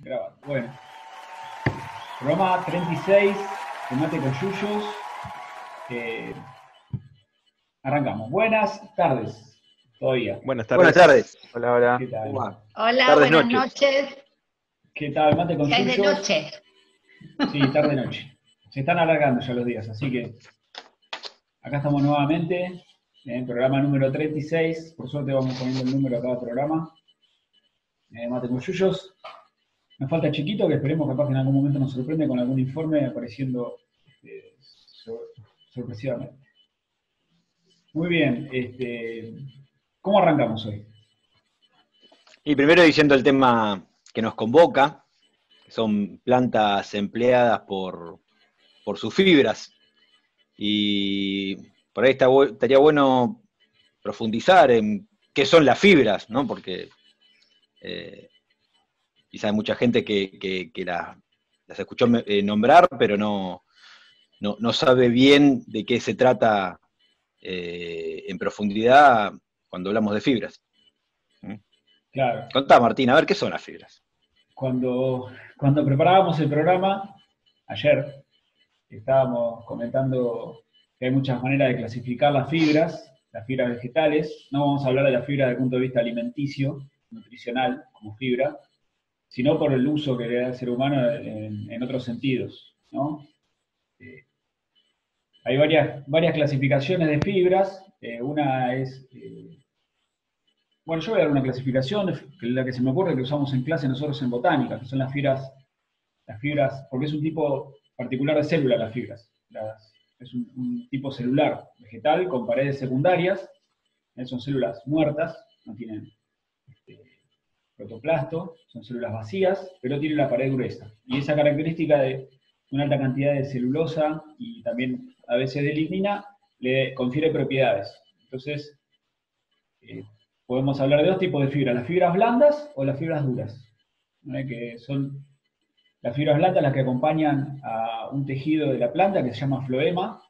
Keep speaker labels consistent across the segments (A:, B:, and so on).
A: Grabando. Bueno, programa 36, de Mate con Yuyos. Arrancamos. Buenas tardes, todavía.
B: Buenas tardes.
C: Buenas tardes.
B: Hola, hola.
A: ¿Qué tal?
D: Hola,
C: Tardes,
D: buenas
C: noches.
D: noches.
A: ¿Qué tal, Mate con
D: Ya es de
A: Yuyos?
D: noche.
A: Sí, tarde-noche. Se están alargando ya los días, así que acá estamos nuevamente en el programa número 36. Por suerte vamos poniendo el número a cada programa. Mate con Yuyos. Nos falta Chiquito, que esperemos capaz que en algún momento nos sorprende con algún informe apareciendo sorpresivamente. Muy bien, ¿cómo arrancamos hoy?
C: Y primero diciendo el tema que nos convoca, que son plantas empleadas por sus fibras. Y por ahí estaría bueno profundizar en qué son las fibras, ¿no? Porque quizá hay mucha gente que las escuchó nombrar, pero no sabe bien de qué se trata en profundidad cuando hablamos de fibras.
A: Claro,
C: Contá, Martín, a ver, ¿qué son las fibras?
A: cuando preparábamos el programa, ayer, estábamos comentando que hay muchas maneras de clasificar las fibras vegetales. No vamos a hablar de las fibras desde el punto de vista alimenticio, nutricional, como fibra, sino por el uso que le da el ser humano en otros sentidos, ¿no? Hay varias clasificaciones de fibras. Una es, bueno, yo voy a dar una clasificación, que es la que se me ocurre que usamos en clase nosotros en botánica, que son las fibras, porque es un tipo particular de célula las fibras. Es un tipo celular vegetal con paredes secundarias, son células muertas, no tienen protoplasto, son células vacías, pero tienen la pared gruesa. Y esa característica de una alta cantidad de celulosa y también a veces de lignina le confiere propiedades. Entonces, podemos hablar de dos tipos de fibras, las fibras blandas o las fibras duras, ¿no? Que son las fibras blandas las que acompañan a un tejido de la planta que se llama floema,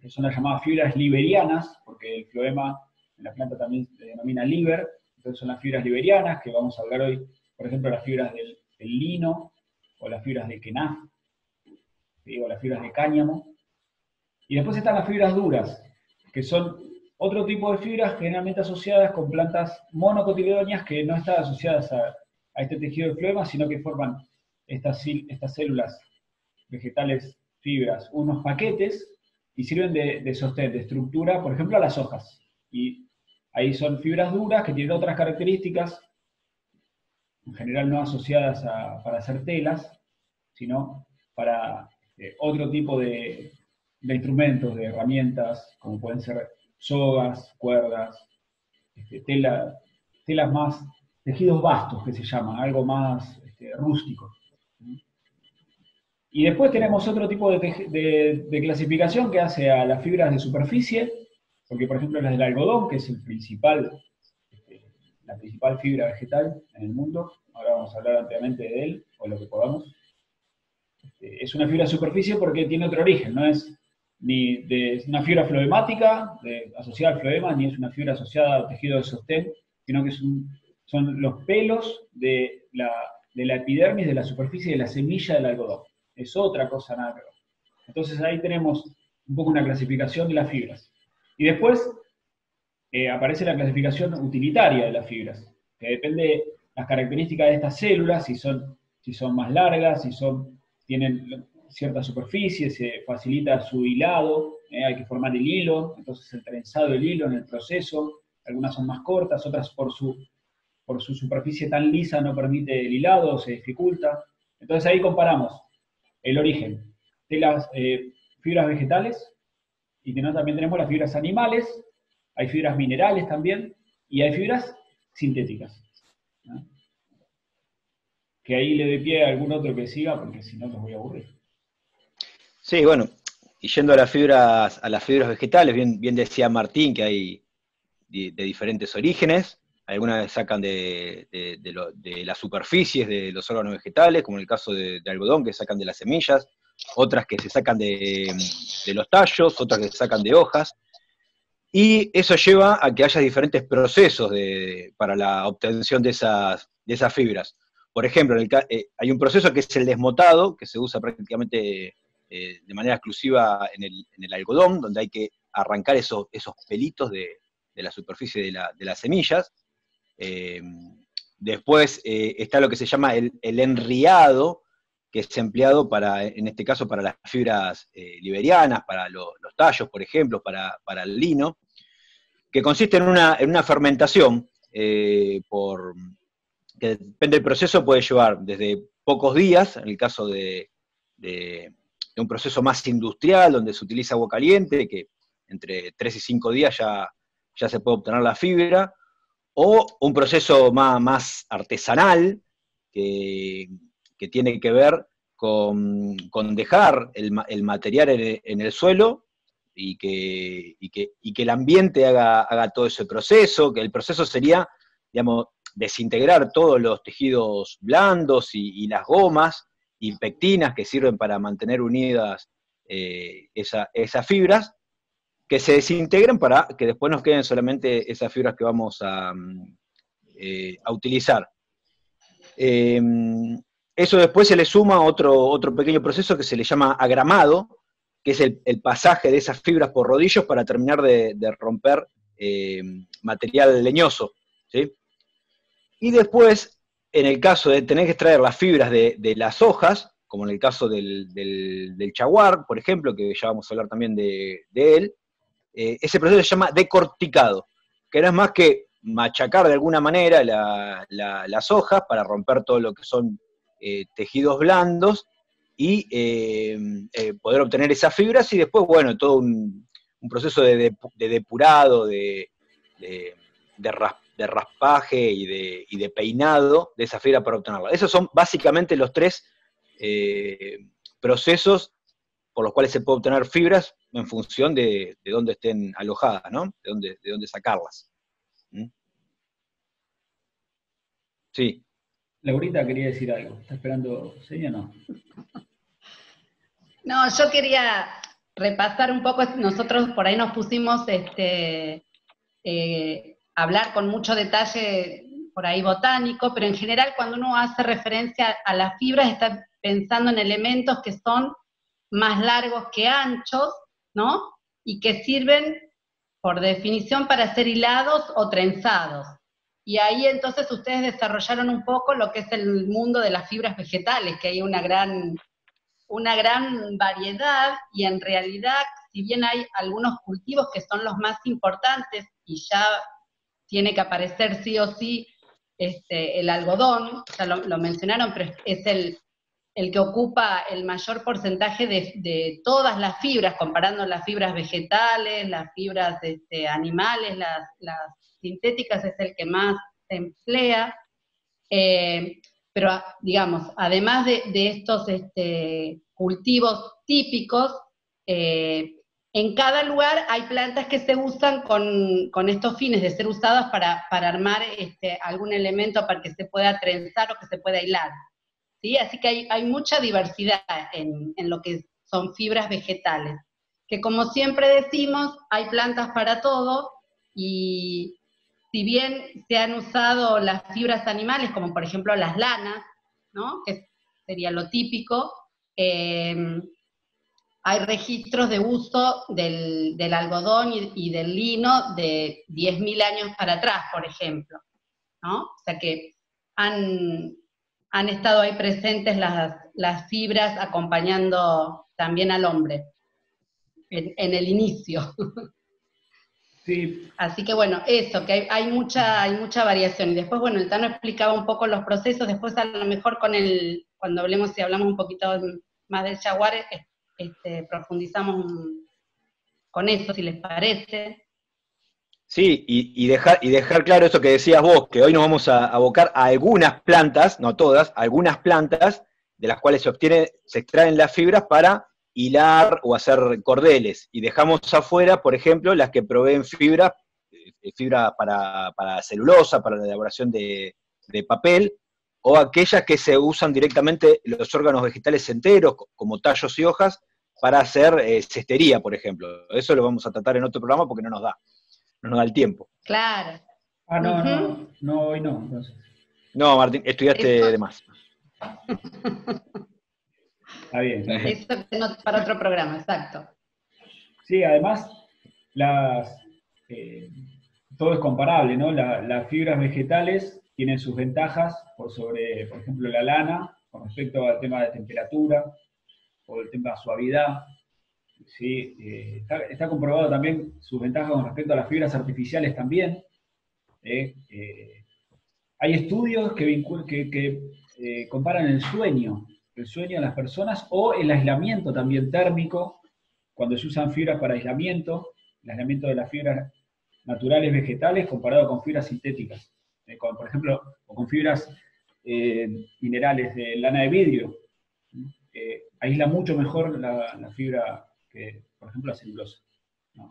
A: que son las llamadas fibras liberianas, porque el floema en la planta también se denomina liber. Entonces son las fibras liberianas, que vamos a hablar hoy, por ejemplo, las fibras del lino, o las fibras de kenaf, o las fibras de cáñamo. Y después están las fibras duras, que son otro tipo de fibras generalmente asociadas con plantas monocotiledóneas que no están asociadas a este tejido de floema, sino que forman estas células vegetales, fibras, unos paquetes, y sirven de sostén, de estructura, por ejemplo, a las hojas. Y ahí son fibras duras que tienen otras características, en general no asociadas para hacer telas, sino para otro tipo de instrumentos, de herramientas, como pueden ser sogas, cuerdas, telas más, tejidos vastos que se llaman, algo más rústico. Y después tenemos otro tipo de clasificación que hace a las fibras de superficie, porque por ejemplo las del algodón, que es la principal fibra vegetal en el mundo, ahora vamos a hablar ampliamente de él, o lo que podamos, es una fibra de superficie porque tiene otro origen, no es ni de una fibra floemática asociada al floema, ni es una fibra asociada al tejido de sostén, sino que son los pelos de la epidermis, de la superficie de la semilla del algodón. Es otra cosa, nada que ver. Entonces ahí tenemos un poco una clasificación de las fibras. Y después aparece la clasificación utilitaria de las fibras, que depende de las características de estas células, si son más largas, tienen cierta superficie, se facilita su hilado, hay que formar el hilo, entonces el trenzado del hilo en el proceso, algunas son más cortas, otras por su superficie tan lisa no permite el hilado, se dificulta. Entonces ahí comparamos el origen de las fibras vegetales, y también tenemos las fibras animales, hay fibras minerales también, y hay fibras sintéticas, ¿no? Que ahí le dé pie a algún otro que siga, porque si no los voy a aburrir.
C: Sí, bueno, y yendo a las fibras vegetales, bien decía Martín que hay de diferentes orígenes, algunas sacan de las superficies de los órganos vegetales, como en el caso de algodón, que sacan de las semillas, otras que se sacan de los tallos, otras que se sacan de hojas, y eso lleva a que haya diferentes procesos para la obtención de esas fibras. por ejemplo, hay un proceso que es el desmotado, que se usa prácticamente de manera exclusiva en el algodón, donde hay que arrancar esos pelitos de la superficie de las semillas. Después está lo que se llama el enriado, que es empleado en este caso, para las fibras liberianas, para los tallos, por ejemplo, para el lino, que consiste en una fermentación, que depende del proceso, puede llevar desde pocos días, en el caso de un proceso más industrial, donde se utiliza agua caliente, que entre 3 y 5 días ya se puede obtener la fibra, o un proceso más artesanal, que tiene que ver con dejar el material en el suelo y que el ambiente haga todo ese proceso, que el proceso sería, digamos, desintegrar todos los tejidos blandos y las gomas y pectinas que sirven para mantener unidas esas fibras, que se desintegren para que después nos queden solamente esas fibras que vamos a utilizar. Eso después se le suma otro pequeño proceso que se le llama agramado, que es el pasaje de esas fibras por rodillos para terminar de romper material leñoso, ¿sí? Y después, en el caso de tener que extraer las fibras de las hojas, como en el caso del chaguar, por ejemplo, que ya vamos a hablar también de él, ese proceso se llama decorticado, que no es más que machacar de alguna manera las hojas para romper todo lo que son tejidos blandos y poder obtener esas fibras, y después, bueno, todo un proceso de depurado, de raspaje y de peinado de esa fibra para obtenerla. Esos son básicamente los tres procesos por los cuales se puede obtener fibras en función de dónde estén alojadas, ¿no? De dónde sacarlas. ¿Mm? Sí.
A: Laurita quería decir algo. ¿Está esperando seña o no?
B: No, yo quería repasar un poco. Nosotros por ahí nos pusimos hablar con mucho detalle por ahí botánico, pero en general cuando uno hace referencia a las fibras está pensando en elementos que son más largos que anchos, ¿no? Y que sirven, por definición, para ser hilados o trenzados. Y ahí entonces ustedes desarrollaron un poco lo que es el mundo de las fibras vegetales, que hay una gran variedad, y en realidad, si bien hay algunos cultivos que son los más importantes, y ya tiene que aparecer sí o sí el algodón, ya lo mencionaron, pero es el que ocupa el mayor porcentaje de todas las fibras, comparando las fibras vegetales, las fibras animales, las sintéticas, es el que más se emplea. Pero, digamos, además de estos cultivos típicos, en cada lugar hay plantas que se usan con estos fines de ser usadas para armar algún elemento para que se pueda trenzar o que se pueda hilar. ¿Sí? Así que hay mucha diversidad en lo que son fibras vegetales, que como siempre decimos, hay plantas para todo, y si bien se han usado las fibras animales, como por ejemplo las lanas, ¿no? Que sería lo típico, hay registros de uso del algodón y del lino de 10.000 años para atrás, por ejemplo, ¿no? O sea que han estado ahí presentes las fibras acompañando también al hombre en el inicio.
A: Sí.
B: Así que bueno, eso, que hay mucha variación. Y después, bueno, el Tano explicaba un poco los procesos, después a lo mejor cuando hablamos un poquito más del jaguar, profundizamos con eso, si les parece.
C: Sí, y dejar claro eso que decías vos, que hoy nos vamos a abocar a algunas plantas, no todas, algunas plantas de las cuales se extraen las fibras para hilar o hacer cordeles, y dejamos afuera, por ejemplo, las que proveen fibra para celulosa, para la elaboración de papel, o aquellas que se usan directamente los órganos vegetales enteros, como tallos y hojas, para hacer cestería, por ejemplo. Eso lo vamos a tratar en otro programa porque no nos da el tiempo.
B: Claro.
A: No, hoy no, entonces.
C: No, Martín, estudiaste
B: Eso-
C: de más.
A: Está bien.
B: Eso para otro programa, exacto.
A: Sí, además, las, eh, todo es comparable, ¿no? Las fibras vegetales tienen sus ventajas por sobre, por ejemplo, la lana, con respecto al tema de temperatura o el tema de suavidad. ¿Sí? Está comprobado también sus ventajas con respecto a las fibras artificiales también. ¿Eh? Hay estudios que comparan el sueño de las personas o el aislamiento también térmico, cuando se usan fibras para aislamiento, el aislamiento de las fibras naturales vegetales comparado con fibras sintéticas, por ejemplo, o con fibras minerales de lana de vidrio. Aísla mucho mejor la fibra que, por ejemplo, la celulosa, ¿no?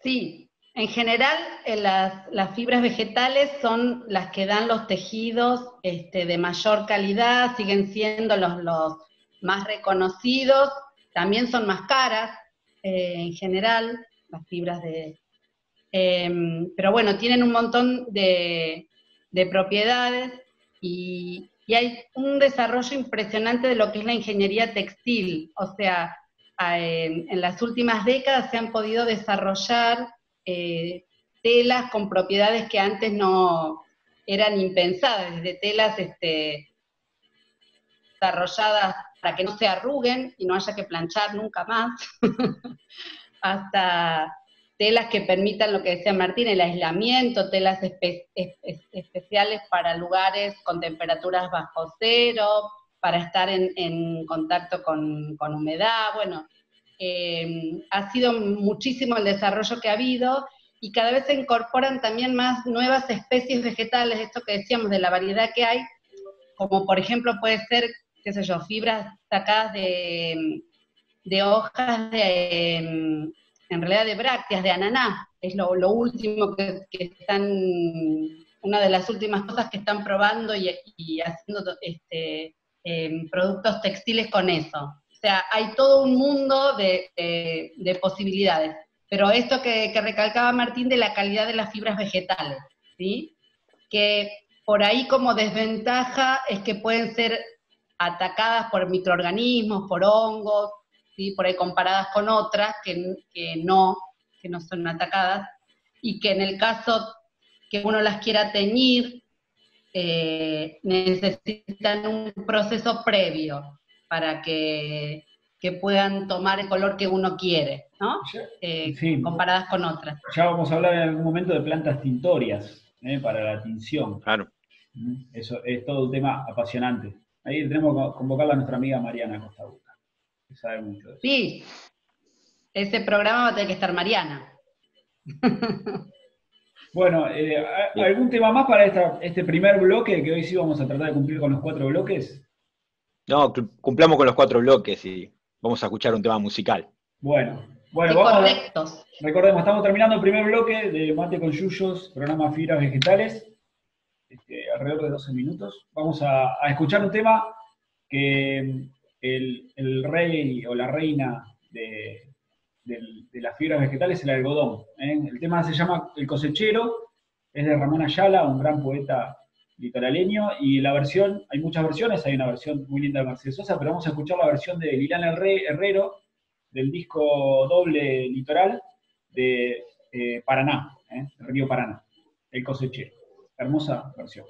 B: Sí, en general las fibras vegetales son las que dan los tejidos de mayor calidad, siguen siendo los más reconocidos, también son más caras en general, las fibras pero bueno, tienen un montón de propiedades y hay un desarrollo impresionante de lo que es la ingeniería textil, o sea, en las últimas décadas se han podido desarrollar telas con propiedades que antes no eran impensadas, desde telas desarrolladas para que no se arruguen y no haya que planchar nunca más, hasta telas que permitan lo que decía Martín, el aislamiento, telas especiales para lugares con temperaturas bajo cero, para estar en contacto con humedad. Bueno, ha sido muchísimo el desarrollo que ha habido y cada vez se incorporan también más nuevas especies vegetales, esto que decíamos de la variedad que hay, como por ejemplo puede ser, qué sé yo, fibras sacadas de hojas en realidad de brácteas, de ananá, es lo último que están, una de las últimas cosas que están probando y haciendo productos textiles con eso. O sea, hay todo un mundo de posibilidades. Pero esto que recalcaba Martín de la calidad de las fibras vegetales, ¿sí? Que por ahí como desventaja es que pueden ser atacadas por microorganismos, por hongos, ¿sí? Por ahí comparadas con otras que no son atacadas, y que en el caso que uno las quiera teñir, necesitan un proceso previo para que puedan tomar el color que uno quiere, ¿no?
A: Sí,
B: Comparadas con otras.
A: ya vamos a hablar en algún momento de plantas tintorias, para la tinción.
C: Claro.
A: Eso es todo un tema apasionante. Ahí tenemos que convocarla a nuestra amiga Mariana Costabuca, que sabe mucho de eso.
B: Sí, ese programa va a tener que estar Mariana.
A: Bueno, ¿algún tema más para este primer bloque? Que hoy sí vamos a tratar de cumplir con los 4 bloques.
C: No, cumplamos con los 4 bloques y vamos a escuchar un tema musical.
A: Bueno,
B: Qué
A: vamos
B: correctos.
A: Recordemos, estamos terminando el primer bloque de Mate con Yuyos, programa Fibras Vegetales, alrededor de 12 minutos. Vamos a escuchar un tema que el rey o la reina de las fibras vegetales es el algodón. El tema se llama El cosechero, es de Ramón Ayala, un gran poeta litoraleño, y la versión, hay muchas versiones, hay una versión muy linda de Mercedes Sosa, pero vamos a escuchar la versión de Liliana Herrero, del disco doble Litoral de Paraná, del río Paraná, El cosechero. Hermosa versión.